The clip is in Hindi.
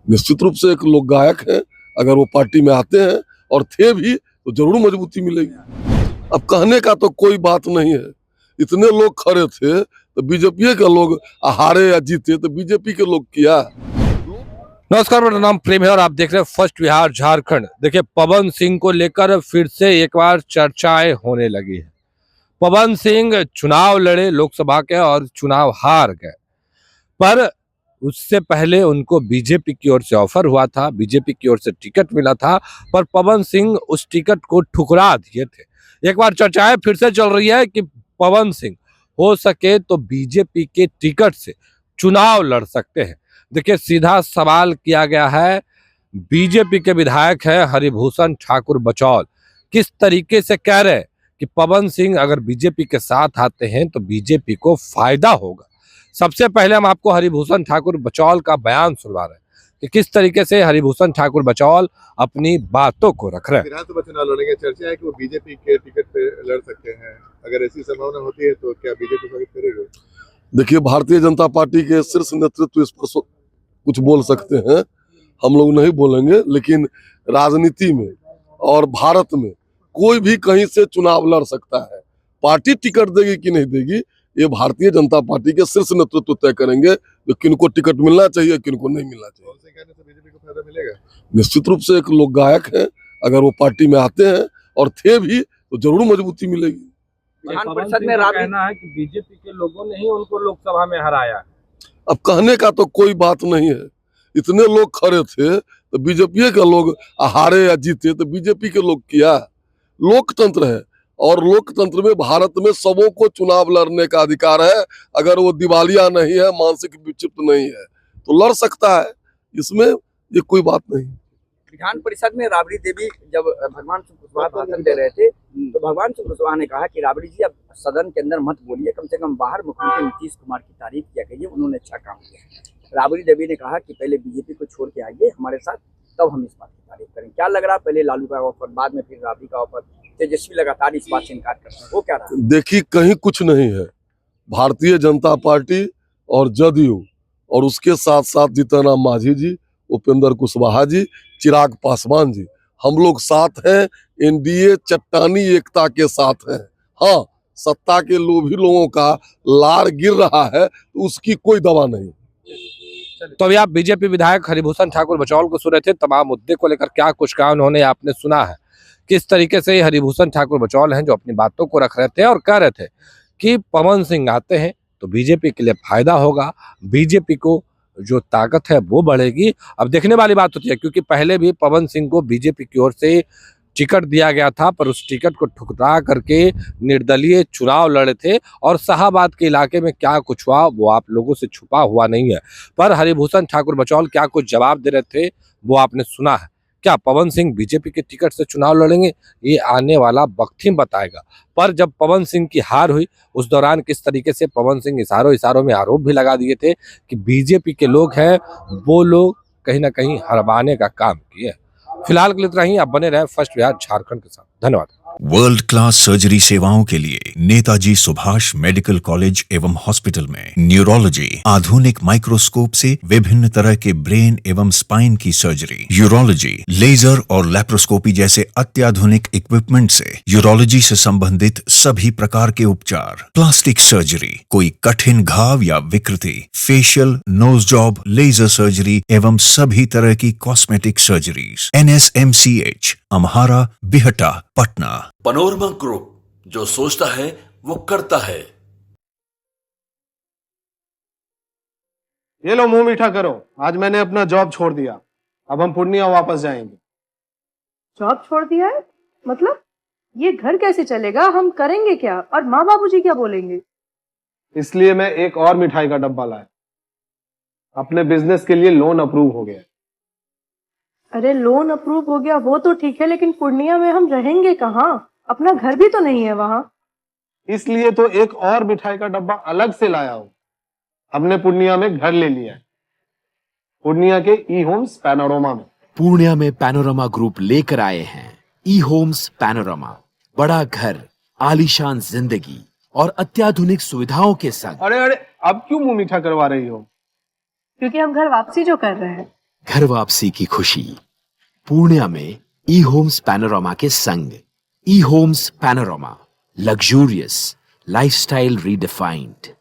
निश्चित रूप से एक लोक गायक है, अगर वो पार्टी में आते हैं और थे भी तो जरूर मजबूती मिलेगी। अब कहने का तो कोई बात नहीं है, इतने लोग खड़े थे तो बीजेपी के लोग हारे या जीते तो बीजेपी के लोग किया। नमस्कार, मेरा नाम प्रेम है और आप देख रहे हैं फर्स्ट बिहार झारखंड। देखिए, पवन सिंह को लेकर फिर से एक बार चर्चाएं होने लगी है। पवन सिंह चुनाव लड़े लोकसभा के और चुनाव हार गए, पर उससे पहले उनको बीजेपी की ओर से ऑफर हुआ था, बीजेपी की ओर से टिकट मिला था, पर पवन सिंह उस टिकट को ठुकरा दिए थे। एक बार चर्चाएं फिर से चल रही है कि पवन सिंह हो सके तो बीजेपी के टिकट से चुनाव लड़ सकते हैं। देखिए, सीधा सवाल किया गया है, बीजेपी के विधायक है हरिभूषण ठाकुर बचौल, किस तरीके से कह रहे हैं कि पवन सिंह अगर बीजेपी के साथ आते हैं तो बीजेपी को फायदा होगा। सबसे पहले हम आपको हरिभूषण ठाकुर बचौल का बयान सुनवा रहे हैं कि किस तरीके से हरिभूषण ठाकुर बचौल अपनी बातों को रख रहे हैं। विधानसभा चुनाव लड़ेंगे, चर्चा है कि वो बीजेपी के टिकट पे लड़ सकते हैं। अगर ऐसी संभावना होती है तो क्या बीजेपी स्वागत करेगी? देखिए, भारतीय जनता पार्टी के शीर्ष नेतृत्व इस पर कुछ बोल सकते हैं, हम लोग नहीं बोलेंगे, लेकिन राजनीति में और भारत में कोई भी कहीं से चुनाव लड़ सकता है। पार्टी टिकट देगी कि नहीं देगी ये भारतीय जनता पार्टी के शीर्ष नेतृत्व तय करेंगे, तो किनको टिकट मिलना चाहिए, किनको नहीं मिलना चाहिए। कहने से बीजेपी को फायदा मिलेगा? निश्चित रूप से एक लोक गायक है, अगर वो पार्टी में आते हैं और थे भी तो जरूर मजबूती मिलेगी। विधान परिषद में कहना है कि बीजेपी के लोगों ने ही उनको लोकसभा में हराया है। अब कहने का तो कोई बात नहीं है, इतने लोग खड़े थे तो बीजेपी के लोग हारे या जीते तो बीजेपी के लोग किया। लोकतंत्र है और लोकतंत्र में भारत में सबों को चुनाव लड़ने का अधिकार है। अगर वो दिवालिया नहीं है, मानसिक विक्षिप्त नहीं है तो लड़ सकता है, इसमें ये कोई बात नहीं। विधान परिषद में राबड़ी देवी जब भगवान सिंह कुशवाहा भाषण दे रहे थे तो भगवान सिंह कुशवाहा ने कहा कि राबड़ी जी अब सदन के अंदर मत बोलिए, कम से कम बाहर मुख्यमंत्री नीतीश कुमार की तारीफ किया करिए, उन्होंने अच्छा काम किया। राबड़ी देवी ने कहा कि पहले बीजेपी को छोड़ के आइए हमारे साथ, तब हम इस बात की तारीफ करें। क्या लग रहा है, पहले लालू का ऑफर, बाद में फिर राबड़ी का ऑफर, तेजस्वी लगातार इस बात से इनकार करते हैं, वो क्या रहा? देखिए, कहीं कुछ नहीं है। भारतीय जनता पार्टी और जदयू और उसके साथ साथ जीतन राम मांझी जी, उपेंद्र कुशवाहा जी, चिराग पासवान जी, हम लोग साथ हैं। एनडीए चट्टानी एकता के साथ हैं। हाँ, सत्ता के लोभी लोगों का लार गिर रहा है तो उसकी कोई दवा नहीं। तो अभी आप बीजेपी विधायक हरिभूषण ठाकुर बचौल को सुन रहे थे, तमाम मुद्दे को लेकर क्या कुछ कहा उन्होंने, आपने सुना है किस तरीके से हरिभूषण ठाकुर बचौल हैं जो अपनी बातों को रख रहे थे और कह रहे थे कि पवन सिंह आते हैं तो बीजेपी के लिए फायदा होगा, बीजेपी को जो ताकत है वो बढ़ेगी। अब देखने वाली बात होती है, क्योंकि पहले भी पवन सिंह को बीजेपी की ओर से टिकट दिया गया था, पर उस टिकट को ठुकरा करके निर्दलीय चुनाव लड़े थे और शाहाबाद के इलाके में क्या कुछ हुआ वो आप लोगों से छुपा हुआ नहीं है। पर हरिभूषण ठाकुर बचौल क्या कुछ जवाब दे रहे थे वो आपने सुना है। क्या पवन सिंह बीजेपी के टिकट से चुनाव लड़ेंगे, ये आने वाला वक्त ही बताएगा। पर जब पवन सिंह की हार हुई उस दौरान किस तरीके से पवन सिंह इशारों में आरोप भी लगा दिए थे कि बीजेपी के लोग हैं वो लोग कहीं ना कहीं हरवाने का काम किए। फिलहाल के लिए इतना ही। आप बने रहे फर्स्ट बिहार झारखंड के साथ। धन्यवाद। वर्ल्ड क्लास सर्जरी सेवाओं के लिए नेताजी सुभाष मेडिकल कॉलेज एवं हॉस्पिटल में न्यूरोलॉजी, आधुनिक माइक्रोस्कोप से विभिन्न तरह के ब्रेन एवं स्पाइन की सर्जरी, यूरोलॉजी, लेजर और लैप्रोस्कोपी जैसे अत्याधुनिक इक्विपमेंट से यूरोलॉजी से संबंधित सभी प्रकार के उपचार, प्लास्टिक सर्जरी, कोई कठिन घाव या विकृति, facial, nose job, laser surgery एवं सभी तरह की cosmetic surgeries. NSMCH, Amhara, Bihta, Patna. Panorama group, जो सोचता है वो करता है। ये लो, मुंह मीठा करो, आज मैंने अपना जॉब छोड़ दिया, अब हम पूर्णिया वापस जाएंगे। जॉब छोड़ दिया है? मतलब ये घर कैसे चलेगा, हम करेंगे क्या और माँ बाबूजी क्या बोलेंगे? इसलिए मैं एक और मिठाई का डब्बा लाया, अपने बिजनेस के लिए लोन अप्रूव हो गया। अरे लोन अप्रूव हो गया वो तो ठीक है, लेकिन पूर्णिया में हम रहेंगे कहाँ? अपना घर भी तो नहीं है वहाँ। इसलिए तो एक और मिठाई का डब्बा अलग से लाया हूँ। हमने पूर्णिया में घर ले लिया है, पूर्णिया के ई होम्स पैनोरमा में। पूर्णिया में पैनोरमा ग्रुप लेकर आए हैं ई होम्स पैनोरमा। बड़ा घर, आलीशान जिंदगी और अत्याधुनिक सुविधाओं के संग। अरे अब क्यों मुंह मीठा करवा रही हो? क्योंकि हम घर वापसी जो कर रहे हैं। घर वापसी की खुशी पूर्णिया में ई होम्स पैनोरामा के संग। ई homes panorama, luxurious lifestyle redefined.